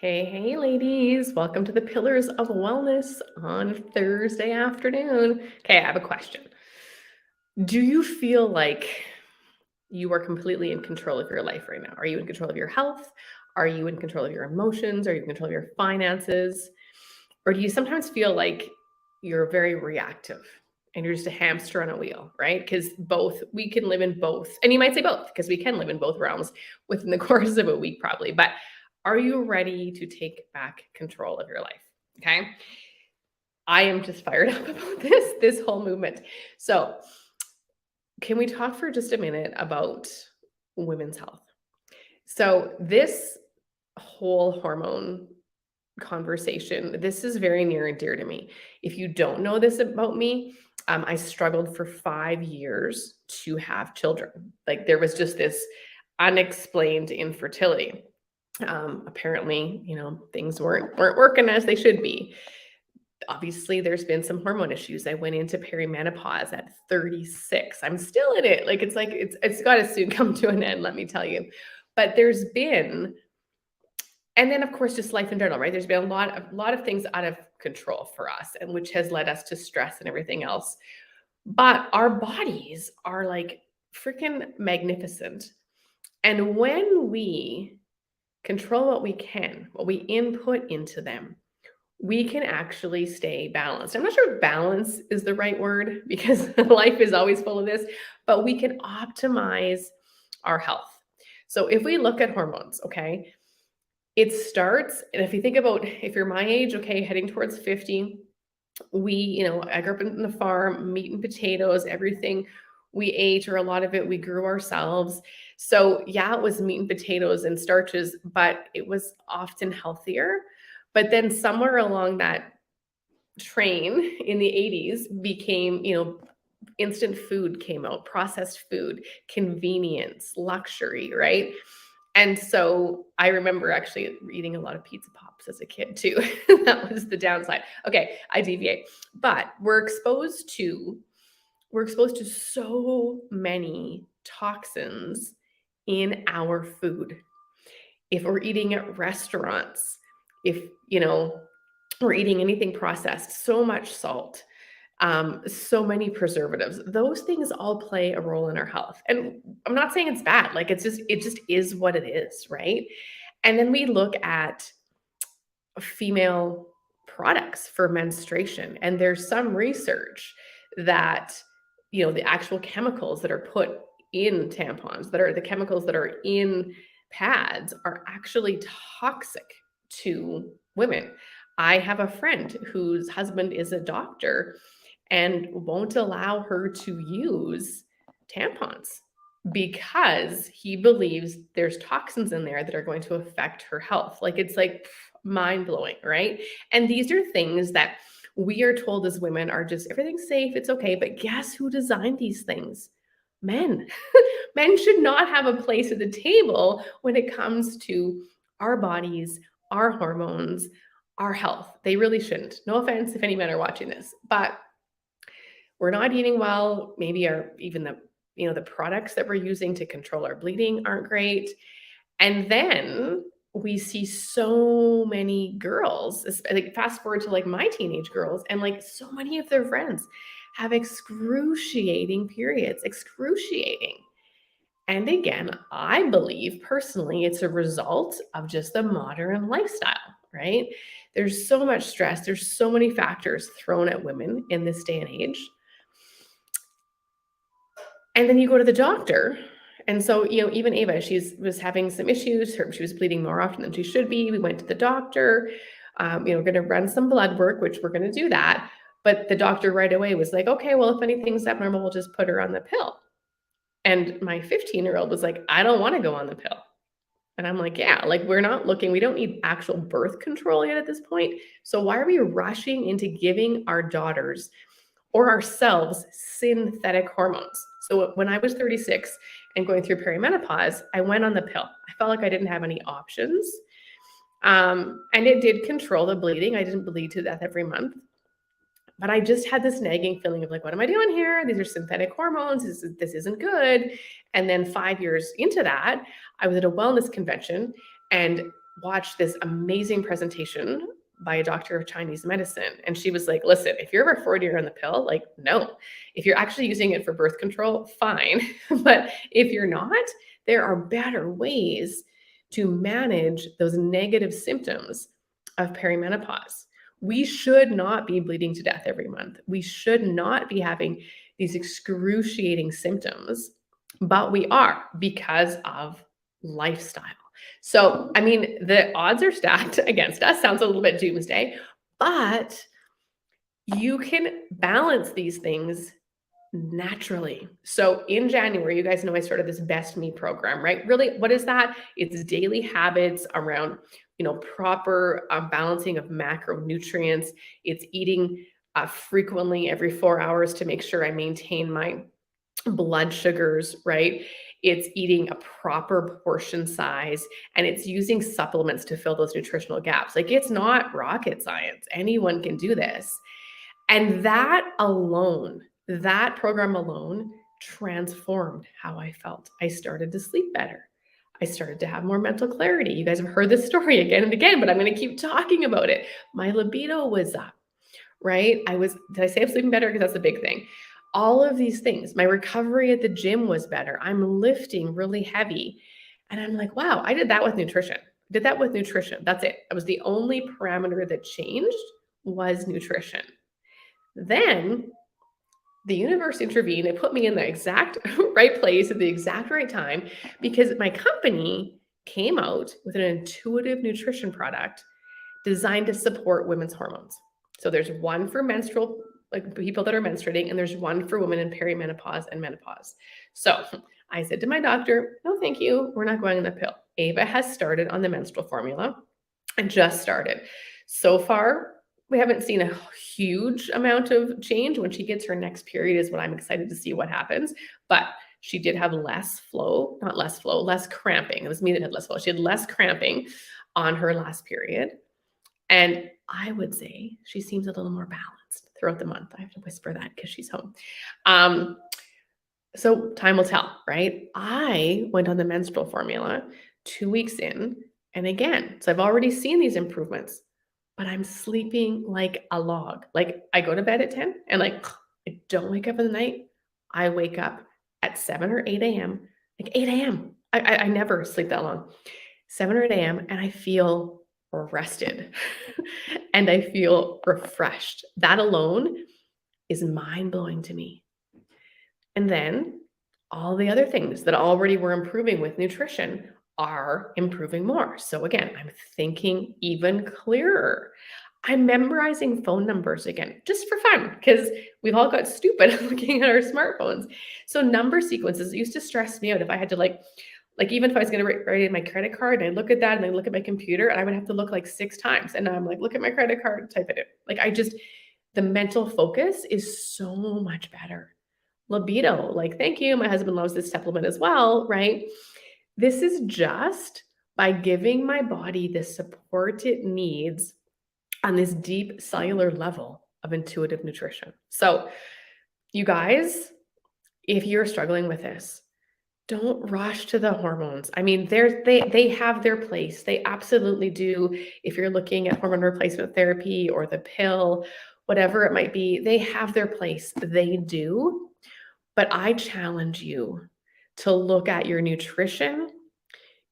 Hey, ladies, welcome to the Pillars of Wellness on Thursday afternoon. Okay, I have a question. Do you feel like you are completely in control of your life right now? Are you in control of your health? Are you in control of your emotions? Are you in control of your finances? Or do you sometimes feel like you're very reactive and you're just a hamster on a wheel, right? Because we can live in both. And you might say both, because we can live in both realms within the course of a week, probably. But are you ready to take back control of your life? Okay. I am just fired up about this whole movement. So, can we talk for just a minute about women's health? So, this whole hormone conversation, this is very near and dear to me. If you don't know this about me, I struggled for 5 years to have children. Like there was just this unexplained infertility. Apparently, things weren't working as they should be. Obviously, there's been some hormone issues. I went into perimenopause at 36. I'm still in it. It's got to soon come to an end, let me tell you. But there's been, and then of course just life in general, right? There's been a lot of things out of control for us, and which has led us to stress and everything else. But our bodies are like freaking magnificent. And when we control what we input into them, we can actually stay balanced. I'm not sure if balance is the right word because life is always full of this, but we can optimize our health. So if we look at hormones, okay, it starts, and if you think about if you're my age, okay, heading towards 50, I grew up in the farm, meat and potatoes, everything we ate, or a lot of it we grew ourselves. So yeah, it was meat and potatoes and starches, but it was often healthier. But then somewhere along that train in the 80s became, instant food came out, processed food, convenience, luxury, right? And so I remember actually eating a lot of pizza pops as a kid too. That was the downside. Okay, I deviate. But we're exposed to so many toxins in our food. If we're eating at restaurants, if we're eating anything processed, so much salt, so many preservatives, those things all play a role in our health. And I'm not saying it's bad, like it just is what it is, right? And then we look at female products for menstruation, and there's some research that the actual chemicals that are put in tampons, that are the chemicals that are in pads, are actually toxic to women. I have a friend whose husband is a doctor and won't allow her to use tampons because he believes there's toxins in there that are going to affect her health. Like it's like mind blowing, right? And these are things that we are told as women are just everything's safe, it's okay. But guess who designed these things? Men. Men should not have a place at the table when it comes to our bodies, our hormones, our health. They really shouldn't. No offense if any men are watching this, but we're not eating well. Maybe the products that we're using to control our bleeding aren't great. And then we see so many girls, like fast forward to like my teenage girls, and like so many of their friends have excruciating periods, excruciating. And again, I believe personally it's a result of just the modern lifestyle, right? There's so much stress, there's so many factors thrown at women in this day and age. And then you go to the doctor. And so, even Ava, she was having some issues. She was bleeding more often than she should be. We went to the doctor. We're going to run some blood work, which we're going to do that. But the doctor right away was like, okay, well, if anything's abnormal, we'll just put her on the pill. And my 15-year-old was like, I don't want to go on the pill. And I'm like, yeah, like we don't need actual birth control yet at this point. So why are we rushing into giving our daughters or ourselves synthetic hormones? So when I was 36 and going through perimenopause, I went on the pill. I felt like I didn't have any options. And it did control the bleeding. I didn't bleed to death every month. But I just had this nagging feeling of like, what am I doing here? These are synthetic hormones. This isn't good. And then 5 years into that, I was at a wellness convention, and watched this amazing presentation by a doctor of Chinese medicine. And she was like, listen, if you're over 40, you're on the pill, like, no. If you're actually using it for birth control, fine. But if you're not, there are better ways to manage those negative symptoms of perimenopause. We should not be bleeding to death every month. We should not be having these excruciating symptoms, but we are because of lifestyle. So, I mean, the odds are stacked against us. Sounds a little bit doomsday, but you can balance these things naturally. So in January, you guys know I started this Best Me program, right? Really, what is that? It's daily habits around, proper balancing of macronutrients. It's eating frequently every 4 hours to make sure I maintain my blood sugars, right? It's eating a proper portion size, and it's using supplements to fill those nutritional gaps. Like, it's not rocket science. Anyone can do this. And that program alone transformed how I felt. I started to sleep better. I started to have more mental clarity. You guys have heard this story again and again, but I'm going to keep talking about it. My libido was up, right? Did I say I'm sleeping better? Because that's the big thing. All of these things. My recovery at the gym was better. I'm lifting really heavy. And I'm like, wow, I did that with nutrition. Did that with nutrition. That's it. That was the only parameter that changed was nutrition. Then the universe intervened. It put me in the exact right place at the exact right time because my company came out with an intuitive nutrition product designed to support women's hormones. So there's one for menstrual, like people that are menstruating, and there's one for women in perimenopause and menopause. So I said to my doctor, no, thank you. We're not going on the pill. Ava has started on the menstrual formula and just started. So far, we haven't seen a huge amount of change. When she gets her next period is when I'm excited to see what happens. But she did have less cramping. It was me that had less flow. She had less cramping on her last period. And I would say she seems a little more balanced throughout the month. I have to whisper that because she's home. So time will tell, right? I went on the menstrual formula 2 weeks in. And again, so I've already seen these improvements, but I'm sleeping like a log. Like, I go to bed at 10 and like, I don't wake up in the night. I wake up at 7 or 8 a.m., like 8 a.m. I never sleep that long. 7 or 8 a.m. and I feel rested and I feel refreshed. That alone is mind-blowing to me. And then all the other things that already were improving with nutrition are improving more. So again, I'm thinking even clearer. I'm memorizing phone numbers again, just for fun, because we've all got stupid looking at our smartphones. So number sequences used to stress me out if I had to like even if I was going to write in my credit card and I look at that and I look at my computer and I would have to look like 6 times. And I'm like, look at my credit card, type it in. Like, the mental focus is so much better. Libido, like, thank you. My husband loves this supplement as well, right? This is just by giving my body the support it needs on this deep cellular level of intuitive nutrition. So, you guys, if you're struggling with this, don't rush to the hormones. I mean, they have their place. They absolutely do. If you're looking at hormone replacement therapy or the pill, whatever it might be, they have their place. They do. But I challenge you to look at your nutrition,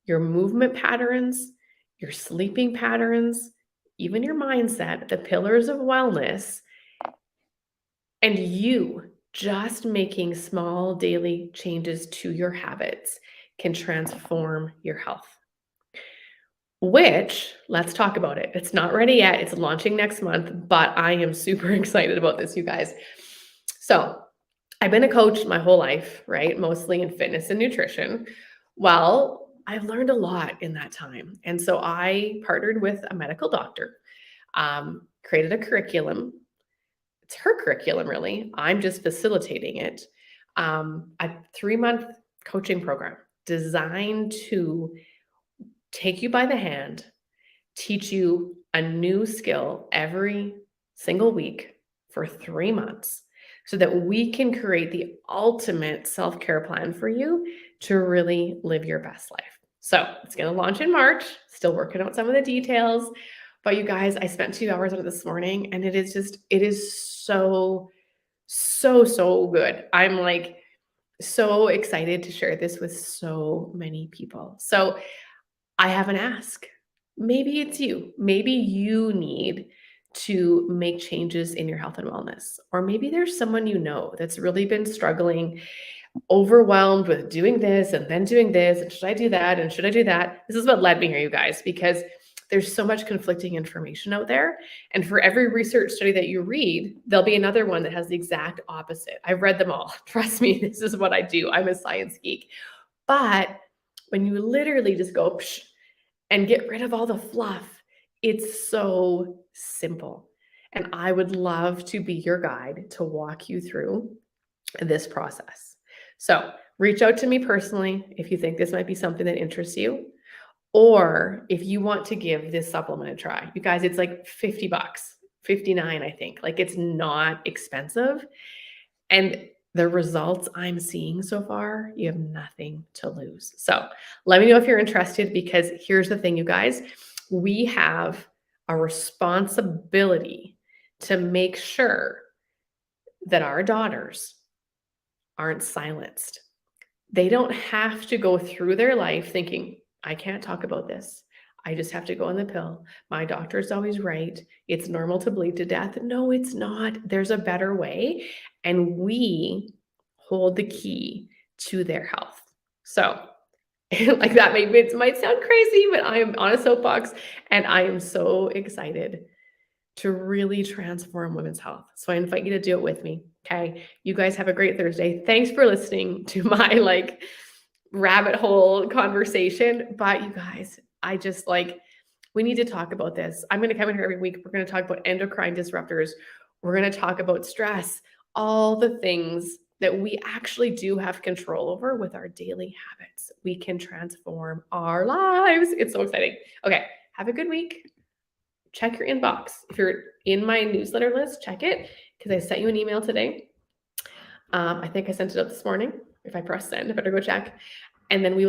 your movement patterns, your sleeping patterns, even your mindset, the pillars of wellness, and you just making small daily changes to your habits can transform your health. Which, let's talk about it. It's not ready yet. It's launching next month, but I am super excited about this, you guys. So, I've been a coach my whole life, right? Mostly in fitness and nutrition. Well, I've learned a lot in that time. And so I partnered with a medical doctor, created a curriculum. It's her curriculum, really. I'm just facilitating it. A 3-month coaching program designed to take you by the hand, teach you a new skill every single week for 3 months so that we can create the ultimate self-care plan for you to really live your best life. So it's going to launch in March, still working out some of the details. But you guys, I spent 2 hours on it this morning and it is so good. I'm like so excited to share this with so many people. So I have an ask. Maybe it's you. Maybe you need to make changes in your health and wellness. Or maybe there's someone you know that's really been struggling, overwhelmed with doing this and then doing this. And should I do that? And should I do that? This is what led me here, you guys, because there's so much conflicting information out there. And for every research study that you read, there'll be another one that has the exact opposite. I've read them all. Trust me, this is what I do. I'm a science geek. But when you literally just go psh, and get rid of all the fluff, it's so simple. And I would love to be your guide to walk you through this process. So reach out to me personally if you think this might be something that interests you, or if you want to give this supplement a try. You guys, it's like $50, 59, I think. Like, it's not expensive. And the results I'm seeing so far, you have nothing to lose. So let me know if you're interested, because here's the thing, you guys, we have a responsibility to make sure that our daughters aren't silenced. They don't have to go through their life thinking, I can't talk about this. I just have to go on the pill. My doctor's always right. It's normal to bleed to death. No, it's not. There's a better way. And we hold the key to their health. So, like, that might sound crazy, but I am on a soapbox and I am so excited to really transform women's health. So I invite you to do it with me. Okay. You guys have a great Thursday. Thanks for listening to my rabbit hole conversation. But you guys, we need to talk about this. I'm going to come in here every week. We're going to talk about endocrine disruptors. We're going to talk about stress, all the things that we actually do have control over with our daily habits. We can transform our lives. It's so exciting. Okay. Have a good week. Check your inbox. If you're in my newsletter list, check it, because I sent you an email today. I think I sent it out this morning. If I press send, I better go check. And then we will